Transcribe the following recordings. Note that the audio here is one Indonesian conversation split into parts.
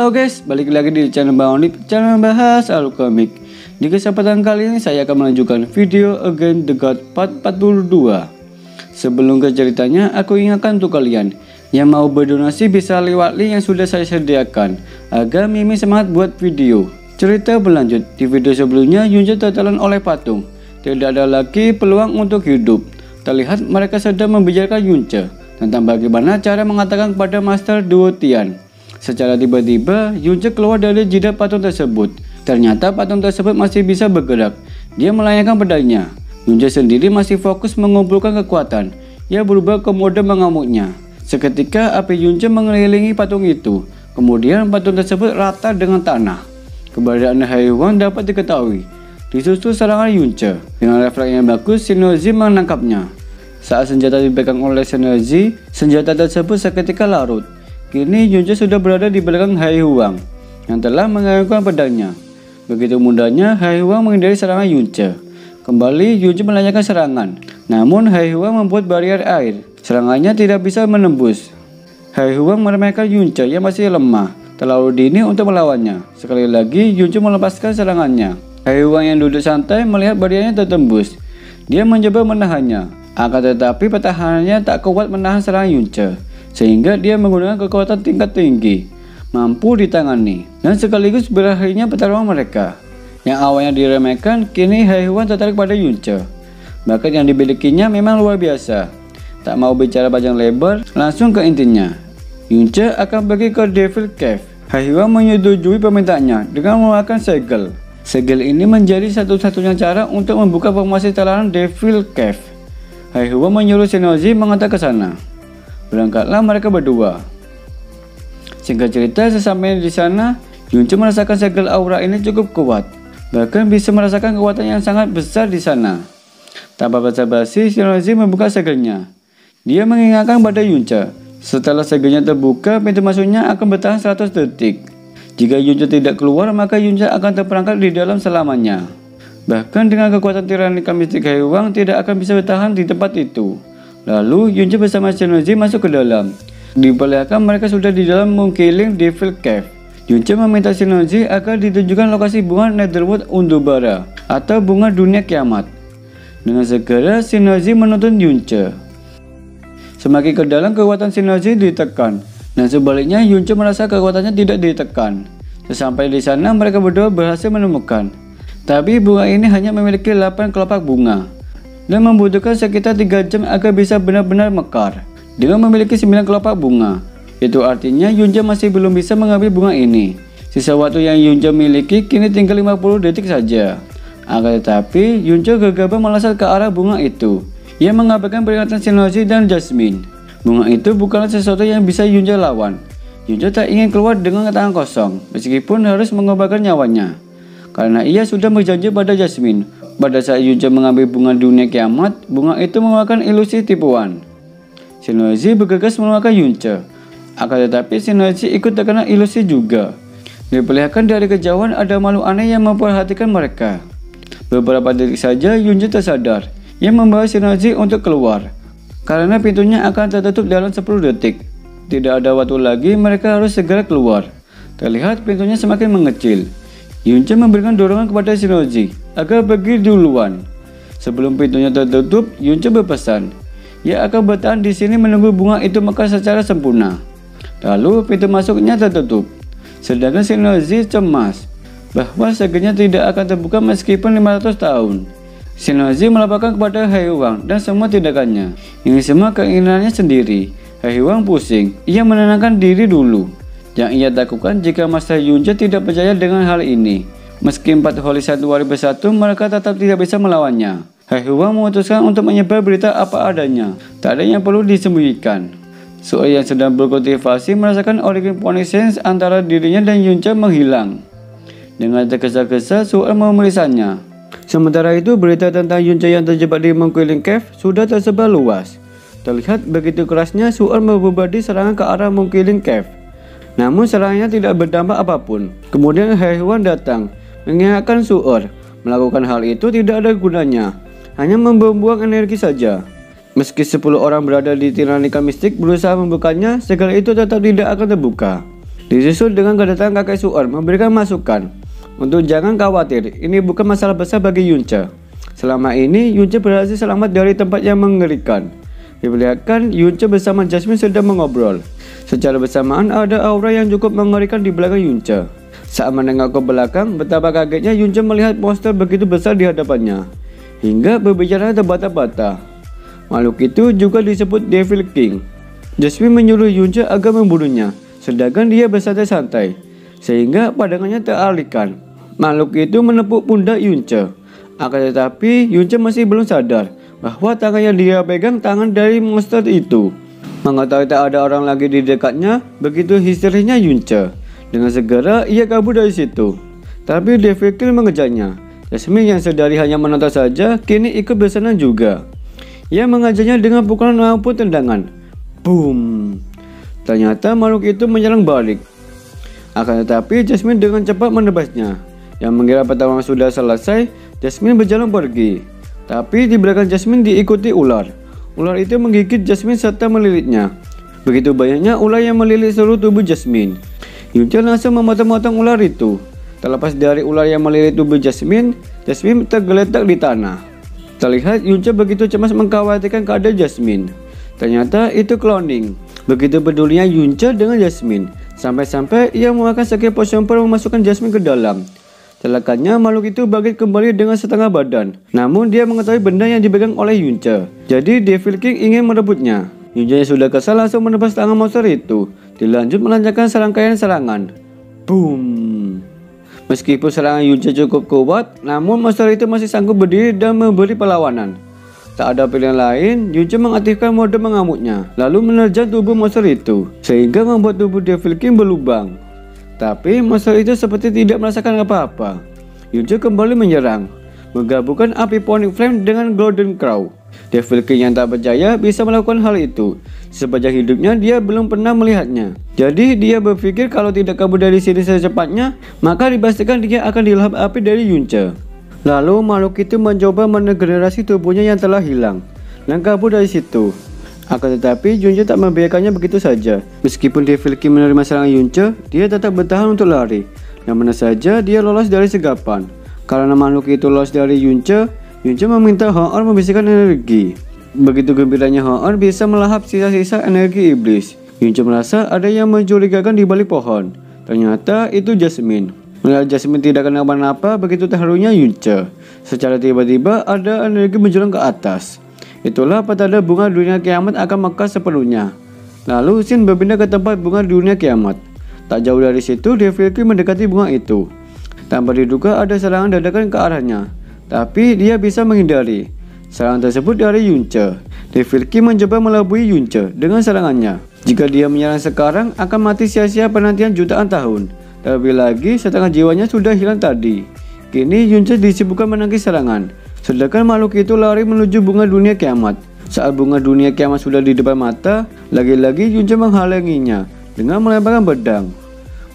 Halo guys, balik lagi di channel Bang Onip, channel bahas alur komik. Di kesempatan kali ini saya akan melanjutkan video Against the God part 42. Sebelum ke ceritanya, aku ingatkan untuk kalian yang mau berdonasi bisa lewat link yang sudah saya sediakan agar Mimi semangat buat video. Cerita berlanjut, di video sebelumnya Yunce tertelan oleh patung. Tidak ada lagi peluang untuk hidup. Terlihat mereka sedang membicarakan Yunce tentang bagaimana cara mengatakan kepada Master Duo Tian. Secara tiba-tiba, Yunce keluar dari jidat patung tersebut. Ternyata patung tersebut masih bisa bergerak. Dia melayangkan pedangnya. Yunce sendiri masih fokus mengumpulkan kekuatan. Ia berubah ke mode mengamuknya. Seketika api Yunce mengelilingi patung itu. Kemudian patung tersebut rata dengan tanah. Keberadaan Haiyuan dapat diketahui. Disusul serangan Yunce. Dengan refleks yang bagus, Shinozi menangkapnya. Saat senjata dipegang oleh Shinozi, senjata tersebut seketika larut. Kini Yunce sudah berada di belakang Haiyuan yang telah mengayunkan pedangnya. Begitu mudahnya Haiyuan menghindari serangan Yunce. Kembali Yunce melancarkan serangan. Namun Haiyuan membuat barrier air. Serangannya tidak bisa menembus. Haiyuan meremehkan Yunce yang masih lemah. Terlalu dini untuk melawannya. Sekali lagi Yunce melepaskan serangannya. Haiyuan yang duduk santai melihat barriernya tertembus. Dia mencoba menahannya. Akan tetapi pertahanannya tak kuat menahan serangan Yunce. Sehingga dia menggunakan kekuatan tingkat tinggi, mampu ditangani, dan sekaligus berakhirnya pertarungan mereka. Yang awalnya diremehkan, kini Haiyuan tertarik pada Yunce. Bakat yang dimilikinya memang luar biasa. Tak mau bicara panjang lebar, langsung ke intinya. Yunce akan pergi ke Devil Cave. Haiyuan menyetujui permintaannya dengan mengeluarkan segel. Segel ini menjadi satu-satunya cara untuk membuka formasi terlarang Devil Cave. Haiyuan menyuruh Shinozi mengantar ke sana. Berangkatlah mereka berdua. Singkat cerita, sesampainya di sana, Yunce merasakan segel aura ini cukup kuat. Bahkan bisa merasakan kekuatan yang sangat besar di sana. Tanpa basa-basi, Shinozi membuka segelnya. Dia mengingatkan pada Yunce. Setelah segelnya terbuka, pintu masuknya akan bertahan 100 detik. Jika Yunce tidak keluar, maka Yunce akan terperangkap di dalam selamanya. Bahkan dengan kekuatan tiranika mistik Haiyuan tidak akan bisa bertahan di tempat itu. Lalu Yunce bersama Shinozi masuk ke dalam. Diperlihatkan mereka sudah di dalam Monkeyling Devil Cave. Yunce meminta Shinozi agar ditunjukkan lokasi bunga Netherwood Undubara atau bunga dunia kiamat. Dengan segera Shinozi menuntun Yunce. Semakin ke dalam kekuatan Shinozi ditekan, dan sebaliknya Yunce merasa kekuatannya tidak ditekan. Sesampai di sana mereka berdua berhasil menemukan. Tapi bunga ini hanya memiliki 8 kelopak bunga. Dan membutuhkan sekitar 3 jam agar bisa benar-benar mekar. Dengan memiliki 9 kelopak bunga, itu artinya Yunce masih belum bisa mengambil bunga ini. Sisa waktu yang Yunce miliki kini tinggal 50 detik saja. Akan tetapi Yunce gegabah melesat ke arah bunga itu. Ia mengabaikan peringatan Shinozi dan Jasmine. Bunga itu bukanlah sesuatu yang bisa Yunce lawan. Yunce tak ingin keluar dengan tangan kosong, meskipun harus mengorbankan nyawanya. Karena ia sudah berjanji pada Jasmine. Pada saat Yunce mengambil bunga dunia kiamat, bunga itu mengeluarkan ilusi tipuan. Shinozi bergegas mengeluarkan Yunce. Akan tetapi Shinozi ikut terkena ilusi juga. Diperlihatkan dari kejauhan ada makhluk aneh yang memperhatikan mereka. Beberapa detik saja Yunce tersadar. Ia membawa Shinozi untuk keluar. Karena pintunya akan tertutup dalam 10 detik. Tidak ada waktu lagi, mereka harus segera keluar. Terlihat pintunya semakin mengecil. Yunce memberikan dorongan kepada Shinozi agar pergi duluan. Sebelum pintunya tertutup, Yunce berpesan, ia akan bertahan di sini menunggu bunga itu mekar secara sempurna. Lalu pintu masuknya tertutup. Sedangkan Shinozi cemas bahwa segelnya tidak akan terbuka meskipun 500 tahun. Shinozi melaporkan kepada Haiyuan dan semua tindakannya. Ini semua keinginannya sendiri. Haiyuan pusing. Ia menenangkan diri dulu. Yang ia takutkan jika Master Yunce tidak percaya dengan hal ini. Meski 4 Holy Sanctuary bersatu, mereka tetap tidak bisa melawannya. Haiyuan memutuskan untuk menyebar berita apa adanya. Tak ada yang perlu disembunyikan. Su'er yang sedang berkultivasi merasakan origin phoenix antara dirinya dan Yunce menghilang. Dengan tergesa-gesa, Su'er memeriksaannya. Sementara itu, berita tentang Yunce yang terjebak di Monkeyling Cave sudah tersebar luas. Terlihat begitu kerasnya Su'er membebadi serangan ke arah Monkeyling Cave. Namun serangannya tidak berdampak apapun. Kemudian Haiyuan datang, mengingatkan Su'er. Melakukan hal itu tidak ada gunanya, hanya membuang energi saja. Meski 10 orang berada di tiranika mistik berusaha membukanya, segel itu tetap tidak akan terbuka. Disusul dengan kedatangan kakek Su'er memberikan masukan untuk jangan khawatir, ini bukan masalah besar bagi Yunce. Selama ini Yunce berhasil selamat dari tempat yang mengerikan. Diperlihatkan Yunce bersama Jasmine sedang mengobrol. Secara bersamaan ada aura yang cukup mengerikan di belakang Yunce. Saat menengok ke belakang, betapa kagetnya Yunce melihat monster begitu besar di hadapannya, hingga berbicara terbata-bata. Makhluk itu juga disebut Devil King. Jasmine menyuruh Yunce agar membunuhnya, sedangkan dia bersantai-santai, sehingga pandangannya teralihkan. Makhluk itu menepuk pundak Yunce. Akan tetapi Yunce masih belum sadar bahwa tangan yang dia pegang tangan dari monster itu. Mengetahui tak ada orang lagi di dekatnya, begitu histerisnya Yunce. Dengan segera ia kabur dari situ. Tapi Devil King mengejarnya. Jasmine yang sedari hanya menonton saja, kini ikut bersenang juga. Ia mengajarnya dengan pukulan maupun tendangan. Boom! Ternyata makhluk itu menyerang balik. Akan tetapi Jasmine dengan cepat menebasnya. Yang mengira pertarungan sudah selesai, Jasmine berjalan pergi. Tapi di belakang Jasmine diikuti ular. Ular itu menggigit Jasmine serta melilitnya. Begitu banyaknya ular yang melilit seluruh tubuh Jasmine. Yunce langsung memotong-motong ular itu. Terlepas dari ular yang melilit tubuh Jasmine, Jasmine tergeletak di tanah. Terlihat Yunce begitu cemas mengkhawatirkan keadaan Jasmine. Ternyata itu cloning. Begitu pedulinya Yunce dengan Jasmine, sampai-sampai ia memakan sekian potion memasukkan Jasmine ke dalam. Celakanya makhluk itu bangkit kembali dengan setengah badan. Namun dia mengetahui benda yang dipegang oleh Yunce. Jadi Devil King ingin merebutnya. Yunce yang sudah kesal langsung menebas tangan monster itu. Dilanjut melancarkan serangkaian serangan. Boom! Meskipun serangan Yunce cukup kuat, namun monster itu masih sanggup berdiri dan memberi perlawanan. Tak ada pilihan lain, Yunce mengaktifkan mode mengamuknya, lalu menerjang tubuh monster itu, sehingga membuat tubuh Devil King berlubang. Tapi monster itu seperti tidak merasakan apa-apa. Yunce kembali menyerang, menggabungkan api Phoenix Flame dengan Golden Crow. Devil King yang tak percaya bisa melakukan hal itu. Sepanjang hidupnya dia belum pernah melihatnya. Jadi dia berpikir kalau tidak kabur dari sini secepatnya, maka dipastikan dia akan dilahap api dari Yunce. Lalu makhluk itu mencoba meregenerasi tubuhnya yang telah hilang dan kabur dari situ. Akan tetapi Yunce tak membiarkannya begitu saja. Meskipun Devil King menerima serangan Yunce, dia tetap bertahan untuk lari. Dan benar saja dia lolos dari segapan. Karena makhluk itu lolos dari Yunce, Yunce meminta Hoor membersihkan energi. Begitu gembiranya Hoor bisa melahap sisa-sisa energi iblis. Yunce merasa ada yang mencurigakan di balik pohon. Ternyata itu Jasmine. Melihat Jasmine tidak kenapa-napa, begitu terharunya Yunce. Secara tiba-tiba ada energi menjulang ke atas. Itulah petanda bunga dunia kiamat akan mekar sepenuhnya. Lalu Shin berpindah ke tempat bunga dunia kiamat. Tak jauh dari situ, Devil King mendekati bunga itu. Tanpa diduga ada serangan dadakan ke arahnya. Tapi dia bisa menghindari serangan tersebut dari Yunce. Devil King mencoba melabui Yunce dengan serangannya. Jika dia menyerang sekarang, akan mati sia-sia penantian jutaan tahun. Terlebih lagi, setengah jiwanya sudah hilang tadi. Kini Yunce disibukkan menangkis serangan, sedangkan makhluk itu lari menuju bunga dunia kiamat. Saat bunga dunia kiamat sudah di depan mata, lagi-lagi Yunce menghalanginya dengan melemparkan pedang.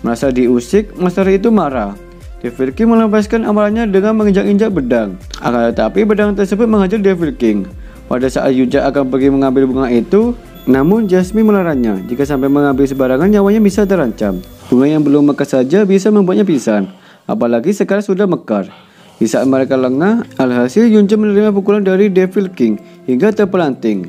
Merasa diusik, monster itu marah. Devil King melepaskan amarahnya dengan menginjak-injak pedang. Akan tetapi pedang tersebut menghajar Devil King. Pada saat Yunce akan pergi mengambil bunga itu, namun Jasmine melarangnya. Jika sampai mengambil sembarangan, nyawanya bisa terancam. Bunga yang belum mekar saja bisa membuatnya pingsan, apalagi sekarang sudah mekar. Di saat mereka lengah, alhasil Yunce menerima pukulan dari Devil King hingga terpelanting.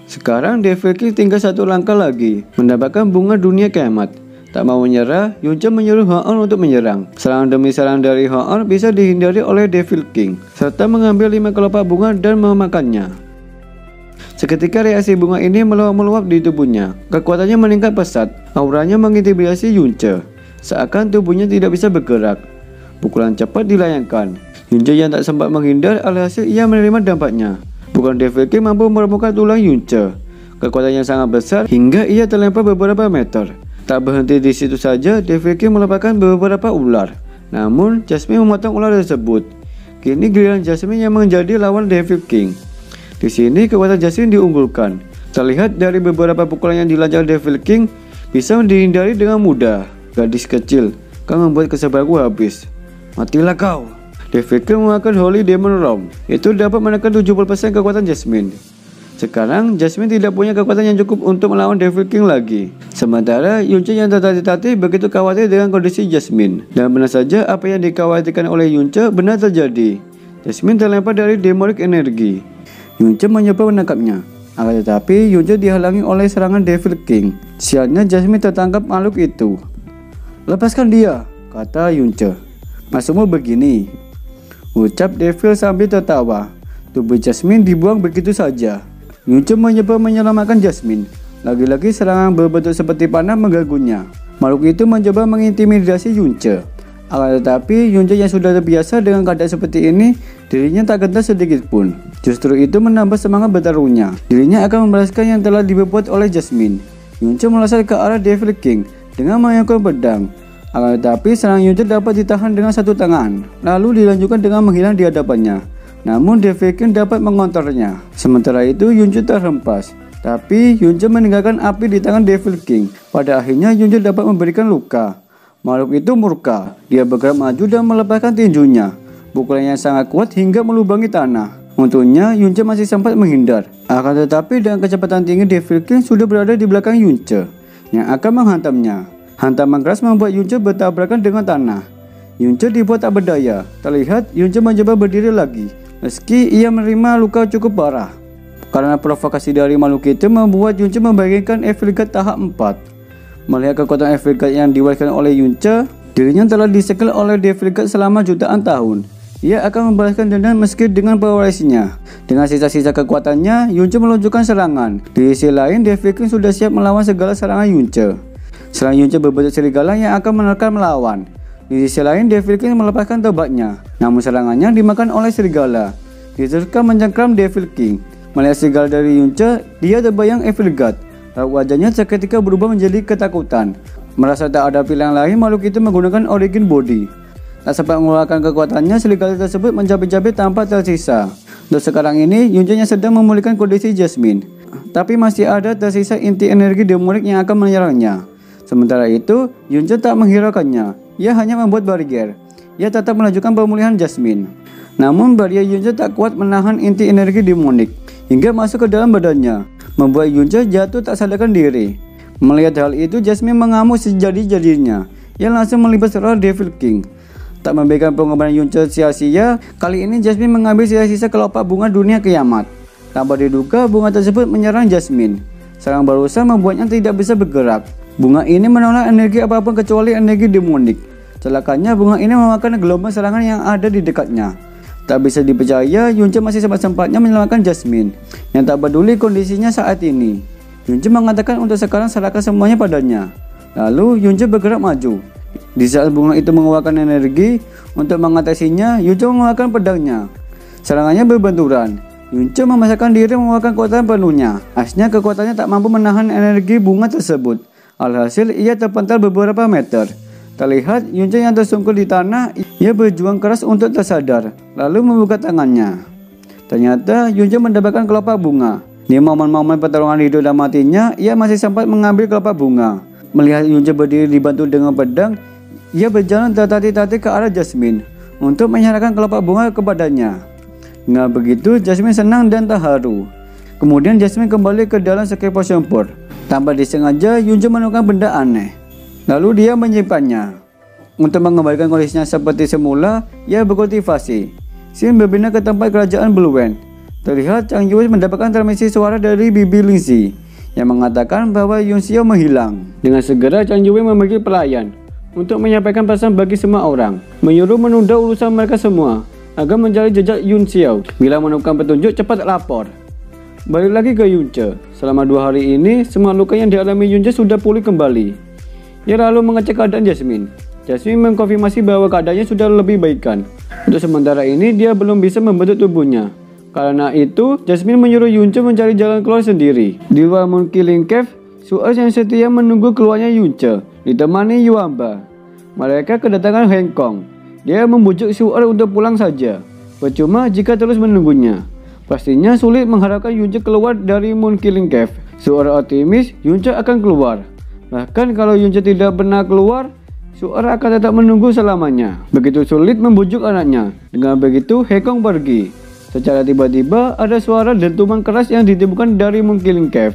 Sekarang Devil King tinggal satu langkah lagi mendapatkan bunga dunia kiamat. Tak mau menyerah, Yunce menyuruh Hoor untuk menyerang. Serangan demi serangan dari Hoor bisa dihindari oleh Devil King, serta mengambil 5 kelopak bunga dan memakannya. Seketika reaksi bunga ini meluap-meluap di tubuhnya. Kekuatannya meningkat pesat. Auranya mengintimidasi Yunce, seakan tubuhnya tidak bisa bergerak. Pukulan cepat dilayangkan. Yunce yang tak sempat menghindar, alhasil ia menerima dampaknya. Pukulan Devil King mampu meremukkan tulang Yunce. Kekuatannya sangat besar hingga ia terlempar beberapa meter. Tak berhenti di situ saja, Devil King melepaskan beberapa ular. Namun Jasmine memotong ular tersebut. Kini giliran Jasmine yang menjadi lawan Devil King. Di sini kekuatan Jasmine diunggulkan. Terlihat dari beberapa pukulan yang dilancarkan Devil King bisa dihindari dengan mudah. Gadis kecil, kau membuat kesabaranku habis. Matilah kau. Devil King menggunakan Holy Demon Realm. Itu dapat menekan 70% kekuatan Jasmine. Sekarang Jasmine tidak punya kekuatan yang cukup untuk melawan Devil King lagi. Sementara Yunce yang tertatih-tatih begitu khawatir dengan kondisi Jasmine. Dan benar saja apa yang dikhawatirkan oleh Yunce benar terjadi. Jasmine terlempar dari demonic energi. Yunce mencoba menangkapnya. Akan tetapi Yunce dihalangi oleh serangan Devil King. Sialnya Jasmine tertangkap makhluk itu. "Lepaskan dia," kata Yunce. "Maksudmu begini," ucap Devil sambil tertawa. Tubuh Jasmine dibuang begitu saja. Yunce mencoba menyelamatkan Jasmine. Lagi-lagi serangan berbentuk seperti panah mengganggunya. Makhluk itu mencoba mengintimidasi Yunce. Akan tetapi Yunce yang sudah terbiasa dengan keadaan seperti ini, dirinya tak gentar sedikit pun. Justru itu menambah semangat bertarungnya. Dirinya akan membalaskan yang telah diperbuat oleh Jasmine. Yunce melesat ke arah Devil King dengan mengayunkan pedang. Akan tetapi serangan Yunce dapat ditahan dengan satu tangan, lalu dilanjutkan dengan menghilang di hadapannya. Namun Devil King dapat mengontornya. Sementara itu Yunce terhempas. Tapi Yunce meninggalkan api di tangan Devil King. Pada akhirnya Yunce dapat memberikan luka. Makhluk itu murka. Dia bergerak maju dan melepaskan tinjunya. Pukulan yang sangat kuat hingga melubangi tanah. Untungnya Yunce masih sempat menghindar. Akan tetapi dengan kecepatan tinggi Devil King sudah berada di belakang Yunce yang akan menghantamnya. Hantaman keras membuat Yunce bertabrakan dengan tanah. Yunce dibuat tak berdaya. Terlihat Yunce mencoba berdiri lagi. Meski ia menerima luka cukup parah. Karena provokasi dari makhluk itu membuat Yunce membagikan Evil God tahap 4. Melihat kekuatan Evil God yang diwariskan oleh Yunce, dirinya telah disegel oleh Devil God selama jutaan tahun. Ia akan membalaskan dendam meski dengan pewarisnya. Dengan sisa-sisa kekuatannya, Yunce meluncurkan serangan. Di sisi lain, Devil King sudah siap melawan segala serangan Yunce. Serangan Yunce berbentuk serigala yang akan menerkam melawan. Di sisi lain, Devil King melepaskan tobatnya. Namun serangannya dimakan oleh serigala. Diterkam mencengkram Devil King. Melihat serigala dari Yunce, dia terbayang Evil God. Wajahnya seketika berubah menjadi ketakutan. Merasa tak ada pilihan lain, makhluk itu menggunakan origin body. Tak sempat mengeluarkan kekuatannya, serigala tersebut mencabik-cabik tanpa tersisa. Untuk sekarang ini, Yunce yang sedang memulihkan kondisi Jasmine. Tapi masih ada tersisa inti energi demonik yang akan menyerangnya. Sementara itu, Yunce tak menghiraukannya. Ia hanya membuat barrier. Ia tetap melanjutkan pemulihan Jasmine. Namun barrier Yunce tak kuat menahan inti energi demonik hingga masuk ke dalam badannya, membuat Yunce jatuh tak sadarkan diri. Melihat hal itu, Jasmine mengamuk sejadi-jadinya. Ia langsung melibas roh Devil King. Tak memberikan pengorbanan Yunce sia-sia, kali ini Jasmine mengambil sisa-sisa kelopak bunga dunia kiamat. Tanpa diduga, bunga tersebut menyerang Jasmine. Serangan barusan membuatnya tidak bisa bergerak. Bunga ini menolak energi apapun kecuali energi demonik. Celakanya bunga ini memakan gelombang serangan yang ada di dekatnya. Tak bisa dipercaya, Yunce masih sempat-sempatnya menyelamatkan Jasmine yang tak peduli kondisinya saat ini. Yunce mengatakan untuk sekarang serahkan semuanya padanya. Lalu Yunce bergerak maju. Di saat bunga itu mengeluarkan energi untuk mengatasinya, Yunce mengeluarkan pedangnya. Serangannya berbenturan. Yunce memaksakan diri mengeluarkan kekuatan penuhnya. Asnya kekuatannya tak mampu menahan energi bunga tersebut. Alhasil ia terpental beberapa meter. Terlihat Yunce yang tersungkur di tanah. Ia berjuang keras untuk tersadar, lalu membuka tangannya. Ternyata Yunce mendapatkan kelopak bunga. Di momen-momen pertarungan hidup dan matinya, ia masih sempat mengambil kelopak bunga. Melihat Yunce berdiri dibantu dengan pedang, ia berjalan tertatih-tatih ke arah Jasmine untuk menyerahkan kelopak bunga kepadanya. Dengan begitu, Jasmine senang dan terharu. Kemudian Jasmine kembali ke dalam Sacred Potion Port. Tanpa disengaja, Yunce menemukan benda aneh. Lalu dia menyimpannya. Untuk mengembalikan kondisinya seperti semula, ia berkultivasi. Sin berpindah ke tempat kerajaan Blue Wen. Terlihat Chang Yue mendapatkan transmisi suara dari Bibi Lingxi yang mengatakan bahwa Yun Xiao menghilang. Dengan segera Chang Yue memanggil pelayan untuk menyampaikan pesan bagi semua orang, menyuruh menunda urusan mereka semua agar mencari jejak Yun Xiao. Bila menemukan petunjuk, cepat lapor. Balik lagi ke Yunce. Selama 2 hari ini, semua luka yang dialami Yunce sudah pulih kembali. Ia lalu mengecek keadaan Jasmine. Jasmine mengkonfirmasi bahwa keadaannya sudah lebih baikkan. Untuk sementara ini, dia belum bisa membentuk tubuhnya. Karena itu, Jasmine menyuruh Yunce mencari jalan keluar sendiri. Di luar Moon Killing Cave, Su'er yang setia menunggu keluarnya Yunce, ditemani Yuamba. Mereka kedatangan Heng Kong. Dia membujuk Su'er untuk pulang saja. Percuma jika terus menunggunya. Pastinya sulit mengharapkan Yunce keluar dari Moon Killing Cave. Su'er optimis Yunce akan keluar. Bahkan kalau Yunce tidak pernah keluar, Su'er akan tetap menunggu selamanya. Begitu sulit membujuk anaknya. Dengan begitu, Heng Kong pergi. Secara tiba-tiba ada suara dentuman keras yang ditimbulkan dari Moon Killing Cave.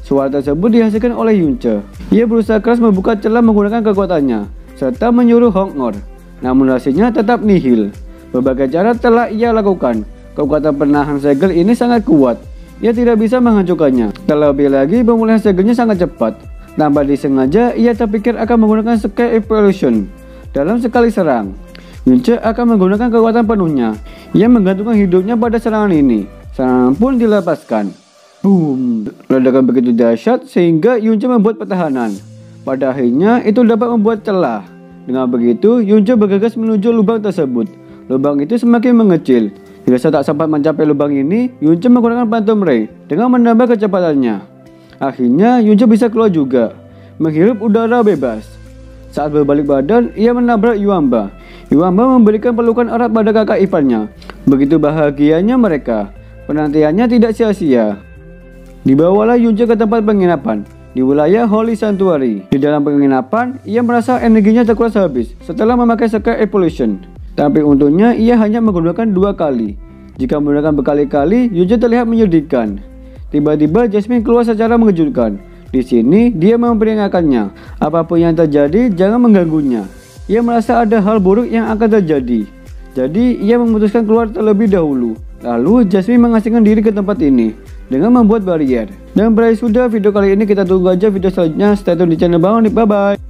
Suara tersebut dihasilkan oleh Yunce. Ia berusaha keras membuka celah menggunakan kekuatannya, serta menyuruh Hongnor. Namun hasilnya tetap nihil. Berbagai cara telah ia lakukan. Kekuatan penahan segel ini sangat kuat. Ia tidak bisa menghancurkannya. Terlebih lagi pemulihan segelnya sangat cepat. Tanpa disengaja, ia terpikir akan menggunakan Scale Evolution. Dalam sekali serang, Yunce akan menggunakan kekuatan penuhnya. Ia menggantungkan hidupnya pada serangan ini. Serangan pun dilepaskan. Boom! Ledakan begitu dahsyat sehingga Yunce membuat pertahanan. Pada akhirnya itu dapat membuat celah. Dengan begitu, Yunce bergegas menuju lubang tersebut. Lubang itu semakin mengecil. Jika tak sempat mencapai lubang ini, Yunce menggunakan Phantom Ray dengan menambah kecepatannya. Akhirnya Yunce bisa keluar juga, menghirup udara bebas. Saat berbalik badan, ia menabrak Yuamba. Yuamba memberikan pelukan erat pada kakak iparnya. Begitu bahagianya mereka. Penantiannya tidak sia-sia. Dibawalah Yunce ke tempat penginapan di wilayah Holy Sanctuary. Di dalam penginapan, ia merasa energinya terkuras habis setelah memakai Scale Evolution. Tapi untungnya ia hanya menggunakan 2 kali. Jika menggunakan berkali-kali, Yunce terlihat menyedihkan. Tiba-tiba Jasmine keluar secara mengejutkan. Di sini dia memperingatkannya, apapun yang terjadi jangan mengganggunya. Ia merasa ada hal buruk yang akan terjadi. Jadi ia memutuskan keluar terlebih dahulu. Lalu Jasmine mengasingkan diri ke tempat ini dengan membuat barrier. Dan berakhir sudah video kali ini, kita tunggu aja video selanjutnya. Stay tune di channel Bang Onip. Bye bye.